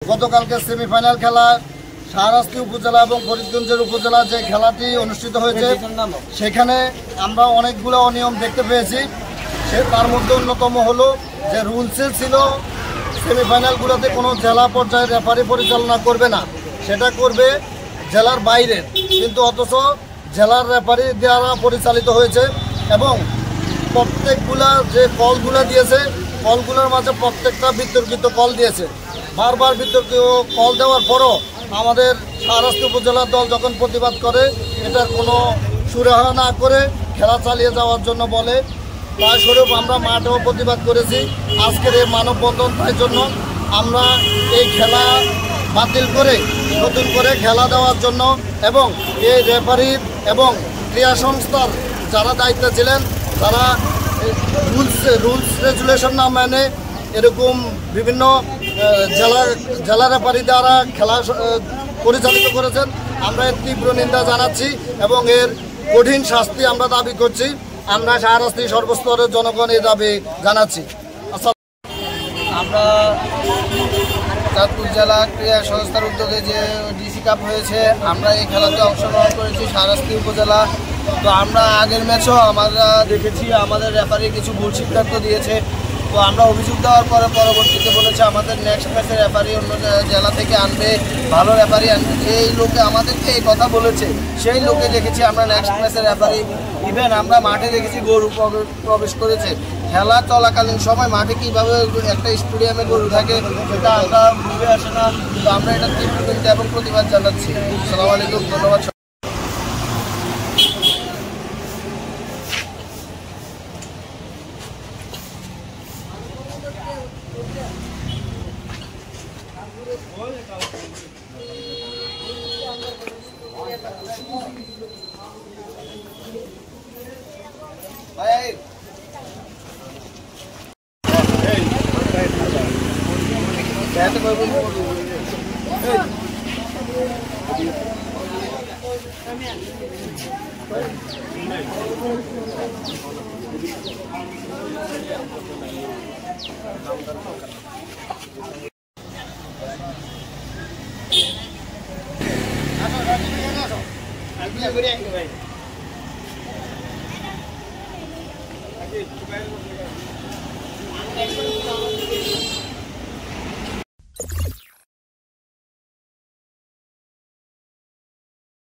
গতকালকে সেমিফাইনাল খেলা শাহরাস্তি উপজেলা এবং ফরিদগঞ্জের উপজেলা যে খেলাটি অনুষ্ঠিত হয়েছে সেখানে আমরা অনেকগুলো অনিয়ম দেখতে পেয়েছি। তার মধ্যে অন্যতম হলো যে রুলসে ছিল সেমিফাইনালগুলোতে কোনো জেলা পর্যায়ে রেফারি পরিচালনা করবে না, সেটা করবে জেলার বাইরের, কিন্তু অথচ জেলার রেফারি দ্বারা পরিচালিত হয়েছে এবং প্রত্যেকগুলা যে কলগুলো দিয়েছে কলগুলোর মাঝে প্রত্যেকটা বিতর্কিত কল দিয়েছে। বারবার বিতর্কিত কল দেওয়ার পরও আমাদের শাহরাস্তি উপজেলার দল যখন প্রতিবাদ করে এটার কোনো সুরাহা না করে খেলা চালিয়ে যাওয়ার জন্য বলে, তাই স্বরূপ আমরা মাঠেও প্রতিবাদ করেছি। আজকের এই মানববন্ধন তাই জন্য আমরা এই খেলা বাতিল করে নতুন করে খেলা দেওয়ার জন্য এবং এই রেফারির এবং ক্রীড়া সংস্থার যারা দায়িত্বে ছিলেন তারা রুলস রেগুলেশন না মেনে এরকম বিভিন্ন জেলা রেফারি দ্বারা খেলা পরিচালিত করেছেন। আমরা এর তীব্র নিন্দা জানাচ্ছি এবং এর কঠিন শাস্তি আমরা দাবি করছি। আমরা শাহরাস্তি সর্বস্তরের জনগণ এই দাবি জানাচ্ছি। আমরা চাঁদপুর জেলা ক্রীড়া সংস্থার উদ্যোগে যে ডিসি কাপ হয়েছে আমরা এই খেলাতে অংশগ্রহণ করেছি শাহরাস্তি উপজেলা। তো আমরা আগের ম্যাচও আমরা দেখেছি আমাদের রেফারি কিছু ভুল সিদ্ধান্ত দিয়েছে। তো আমরা অভিযোগ দেওয়ার পরে পরবর্তীতে বলেছে আমাদের নেক্সট ম্যাচে রেফারি অন্য জেলা থেকে আনবে, ভালো রেফারি আনবে। যেই লোকে আমাদেরকে এই কথা বলেছে সেই লোকে দেখেছি আমরা নেক্সট ম্যাচে রেফারি। ইভেন আমরা মাঠে দেখেছি গরু প্রবেশ করেছে। খেলা চলাকালীন সময় মাঠে কীভাবে একটা স্টেডিয়ামে গরু থাকে সেটা আমরা বুঝে আসে না। তো আমরা এটা তীব্র নিন্দা এবং প্রতিবাদ জানাচ্ছি। আসসালামু আলাইকুম, ধন্যবাদ। ভাই